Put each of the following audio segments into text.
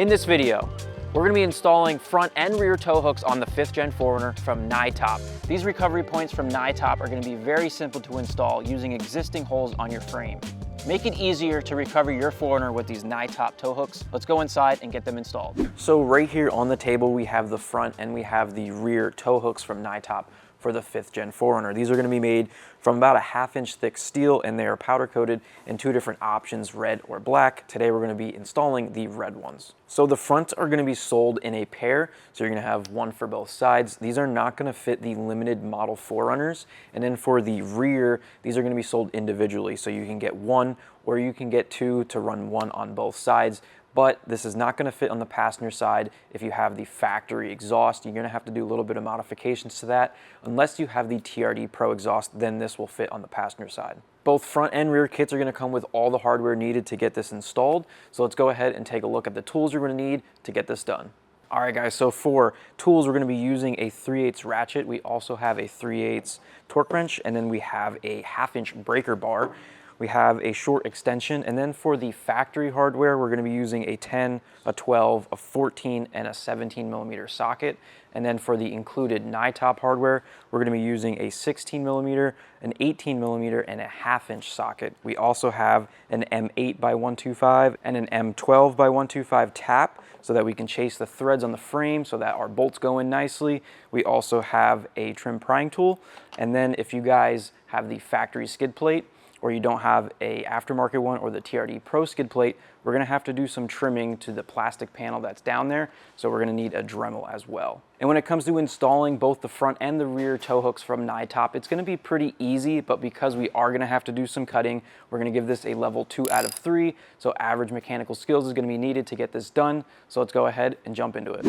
In this video, we're going to be installing front and rear tow hooks on the 5th Gen 4Runner from Nytop. These recovery points from Nytop are going to be very simple to install using existing holes on your frame. Make it easier to recover your 4Runner with these Nytop tow hooks. Let's go inside and get them installed. So right here on the table, we have the front and we have the rear tow hooks from Nytop for the 5th Gen 4Runner. These are going to be made from about a 1/2 inch thick steel, and they are powder coated in 2 different options, red or black. Today we're going to be installing the red ones. So the fronts are going to be sold in a pair, so you're going to have one for both sides. These are not going to fit the limited model 4Runners. And then for the rear, these are going to be sold individually, so you can get one or you can get two to run one on both sides. But this is not going to fit on the passenger side. If you have the factory exhaust, you're going to have to do a little bit of modifications to that. Unless you have the TRD Pro exhaust, then this will fit on the passenger side. Both front and rear kits are going to come with all the hardware needed to get this installed. So let's go ahead and take a look at the tools you're going to need to get this done. All right, guys, so for tools, we're going to be using a 3/8 ratchet. We also have a 3/8 torque wrench, and then we have a 1/2 inch breaker bar. We have a short extension, and then for the factory hardware, we're going to be using a 10, a 12, a 14, and a 17mm socket. And then for the included Nytop hardware, we're going to be using a 16mm, an 18mm, and a 1/2 inch socket. We also have an M8x125 and an M12x125 tap so that we can chase the threads on the frame so that our bolts go in nicely. We also have a trim prying tool. And then if you guys have the factory skid plate, or you don't have a aftermarket one or the TRD Pro skid plate, we're gonna have to do some trimming to the plastic panel that's down there, so we're gonna need a Dremel as well. And when it comes to installing both the front and the rear tow hooks from Nytop, it's gonna be pretty easy, but because we are gonna have to do some cutting, we're gonna give this a level 2 out of 3, so average mechanical skills is gonna be needed to get this done. So let's go ahead and jump into it.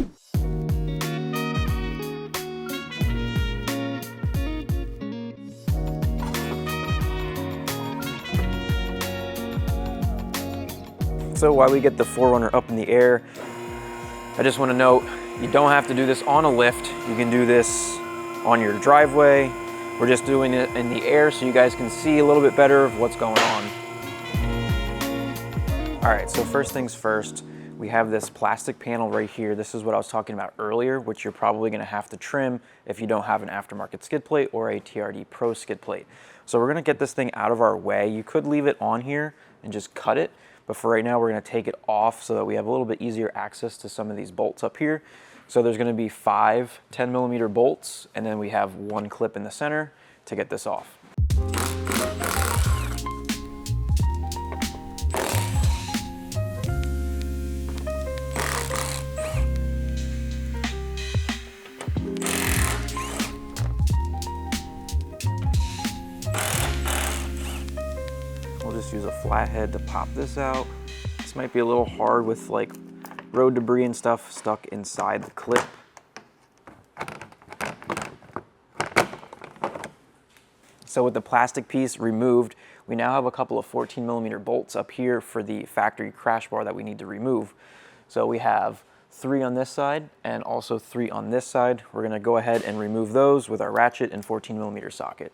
So while we get the 4Runner up in the air, I just want to note, you don't have to do this on a lift. You can do this on your driveway. We're just doing it in the air so you guys can see a little bit better of what's going on. All right, so first things first, we have this plastic panel right here. This is what I was talking about earlier, which you're probably gonna have to trim if you don't have an aftermarket skid plate or a TRD Pro skid plate. So we're gonna get this thing out of our way. You could leave it on here and just cut it, but for right now, we're gonna take it off so that we have a little bit easier access to some of these bolts up here. So there's gonna be 5 10mm bolts, and then we have 1 clip in the center to get this off. We'll just use a flathead to pop this out. This might be a little hard with like road debris and stuff stuck inside the clip. So with the plastic piece removed, we now have a couple of 14mm bolts up here for the factory crash bar that we need to remove. So we have 3 on this side and also 3 on this side. We're gonna go ahead and remove those with our ratchet and 14mm socket.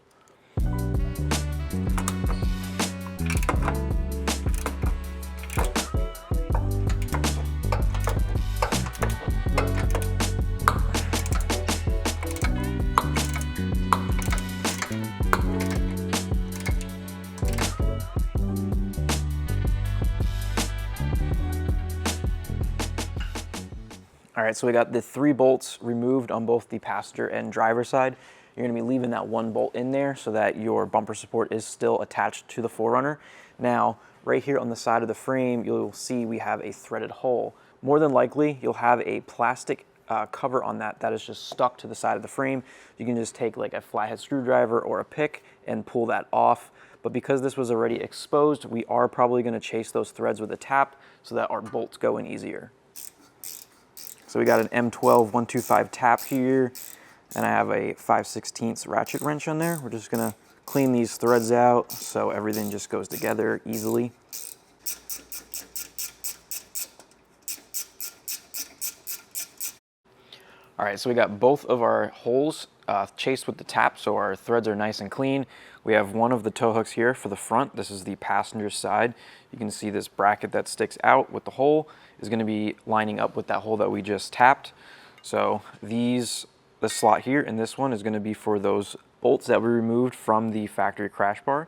All right, so we got the 3 bolts removed on both the passenger and driver side. You're gonna be leaving that 1 bolt in there so that your bumper support is still attached to the 4Runner. Now, right here on the side of the frame, you'll see we have a threaded hole. More than likely, you'll have a plastic cover on that is just stuck to the side of the frame. You can just take like a flathead screwdriver or a pick and pull that off. But because this was already exposed, we are probably gonna chase those threads with a tap so that our bolts go in easier. So we got an M12x125 tap here, and I have a 5/16 ratchet wrench on there. We're just gonna clean these threads out so everything just goes together easily. All right, so we got both of our holes chased with the tap, so our threads are nice and clean. We have one of the tow hooks here for the front. This is the passenger side. You can see this bracket that sticks out with the hole, is going to be lining up with that hole that we just tapped. So the slot here and this one is going to be for those bolts that we removed from the factory crash bar.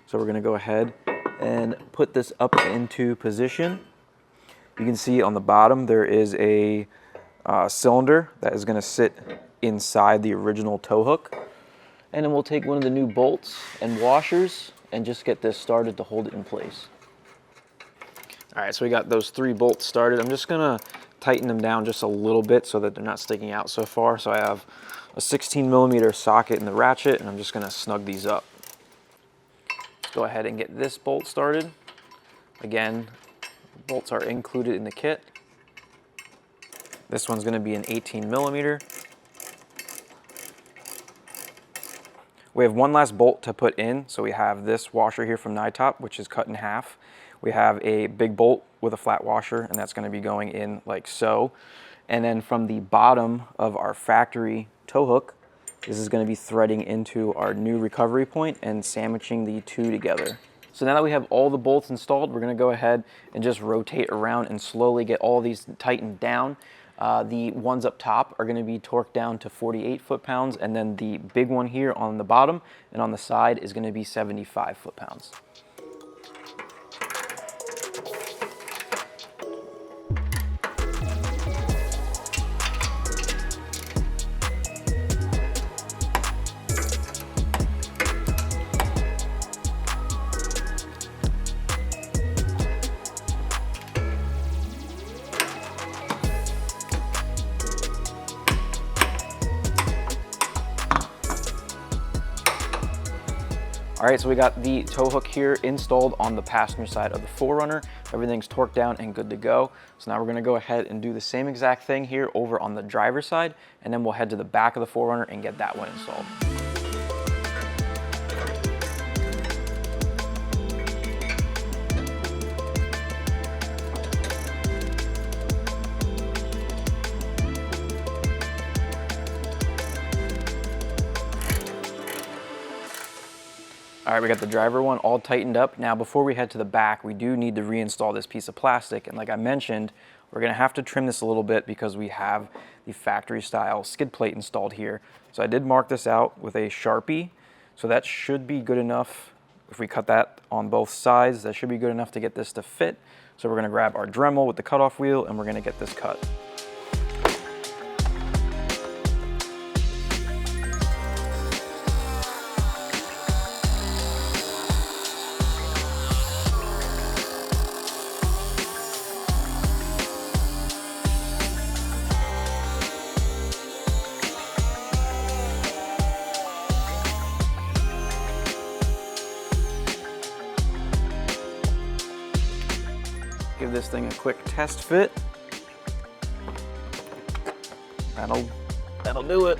So we're going to go ahead and put this up into position. You can see on the bottom there is a cylinder that is going to sit inside the original tow hook. And then we'll take one of the new bolts and washers and just get this started to hold it in place. All right, so we got those 3 bolts started. I'm just gonna tighten them down just a little bit so that they're not sticking out so far. So I have a 16mm socket in the ratchet, and I'm just gonna snug these up. Go ahead and get this bolt started. Again, bolts are included in the kit. This one's gonna be an 18mm. We have one last bolt to put in, so we have this washer here from Nytop, which is cut in half. We have a big bolt with a flat washer, and that's going to be going in like so. And then from the bottom of our factory tow hook, this is going to be threading into our new recovery point and sandwiching the 2 together. So now that we have all the bolts installed, we're going to go ahead and just rotate around and slowly get all these tightened down. The ones up top are going to be torqued down to 48 foot-pounds, and then the big one here on the bottom and on the side is going to be 75 foot-pounds. All right, so we got the tow hook here installed on the passenger side of the 4Runner. Everything's torqued down and good to go. So now we're gonna go ahead and do the same exact thing here over on the driver's side, and then we'll head to the back of the 4Runner and get that one installed. All right, we got the driver one all tightened up. Now, before we head to the back, we do need to reinstall this piece of plastic. And like I mentioned, we're gonna have to trim this a little bit because we have the factory style skid plate installed here. So I did mark this out with a Sharpie. So that should be good enough. If we cut that on both sides, that should be good enough to get this to fit. So we're gonna grab our Dremel with the cutoff wheel and we're gonna get this cut. Give this thing a quick test fit. That'll do it.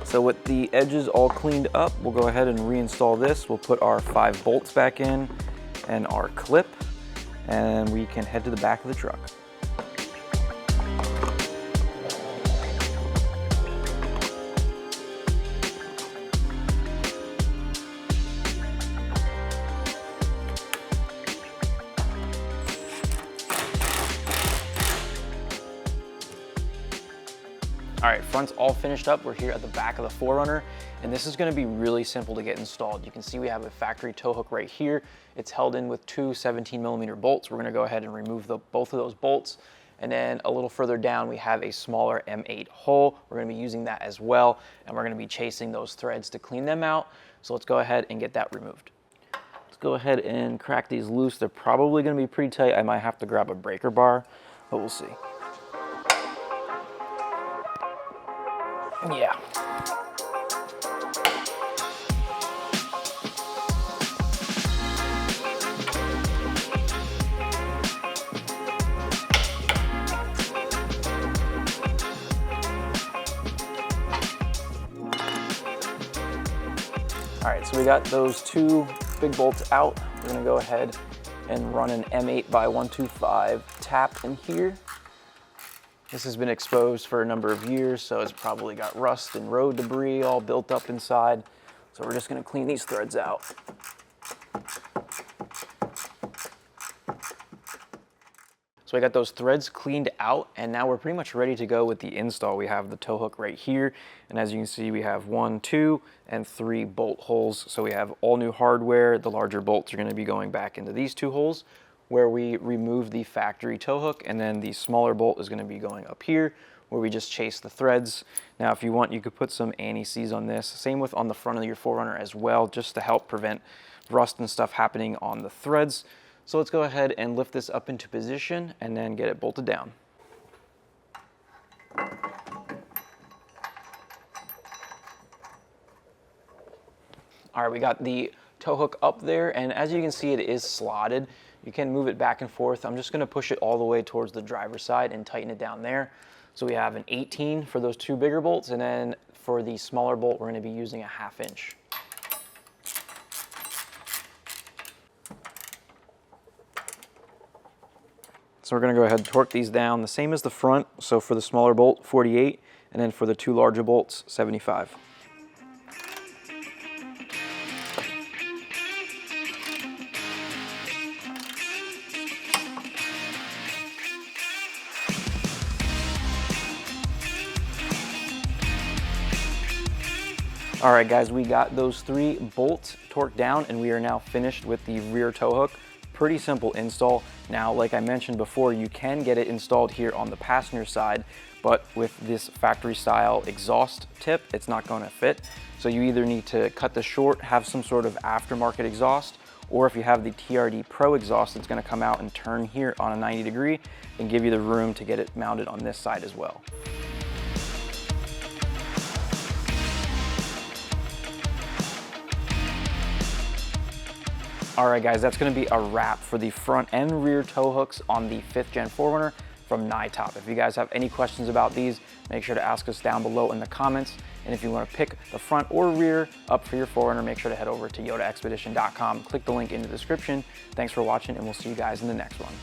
So with the edges all cleaned up, we'll go ahead and reinstall this. We'll put our 5 bolts back in and our clip, and we can head to the back of the truck. All right, front's all finished up. We're here at the back of the 4Runner, and this is gonna be really simple to get installed. You can see we have a factory tow hook right here. It's held in with 2 17mm bolts. We're gonna go ahead and remove both of those bolts. And then a little further down, we have a smaller M8 hole. We're gonna be using that as well, and we're gonna be chasing those threads to clean them out. So let's go ahead and get that removed. Let's go ahead and crack these loose. They're probably gonna be pretty tight. I might have to grab a breaker bar, but we'll see. Yeah. All right, so we got those 2 big bolts out. We're gonna go ahead and run an M8x125 tap in here. This has been exposed for a number of years, so it's probably got rust and road debris all built up inside. So we're just gonna clean these threads out. So I got those threads cleaned out, and now we're pretty much ready to go with the install. We have the tow hook right here, and as you can see, we have 1, 2, and 3 bolt holes. So we have all new hardware. The larger bolts are gonna be going back into these 2 holes where we remove the factory tow hook, and then the smaller bolt is gonna be going up here where we just chase the threads. Now, if you want, you could put some anti-seize on this. Same with on the front of your 4Runner as well, just to help prevent rust and stuff happening on the threads. So let's go ahead and lift this up into position and then get it bolted down. All right, we got the tow hook up there, and as you can see, it is slotted. You can move it back and forth. I'm just gonna push it all the way towards the driver's side and tighten it down there. So we have an 18 for those 2 bigger bolts, and then for the smaller bolt, we're gonna be using a 1/2 inch. So we're gonna go ahead and torque these down the same as the front. So for the smaller bolt, 48, and then for the 2 larger bolts, 75. All right, guys, we got those 3 bolts torqued down, and we are now finished with the rear tow hook. Pretty simple install. Now, like I mentioned before, you can get it installed here on the passenger side, but with this factory style exhaust tip, it's not gonna fit. So you either need to cut this short, have some sort of aftermarket exhaust, or if you have the TRD Pro exhaust, it's gonna come out and turn here on a 90 degree and give you the room to get it mounted on this side as well. All right, guys, that's gonna be a wrap for the front and rear tow hooks on the 5th Gen 4Runner from Nytop. If you guys have any questions about these, make sure to ask us down below in the comments. And if you wanna pick the front or rear up for your 4Runner, make sure to head over to YotaXpedition.com. Click the link in the description. Thanks for watching, and we'll see you guys in the next one.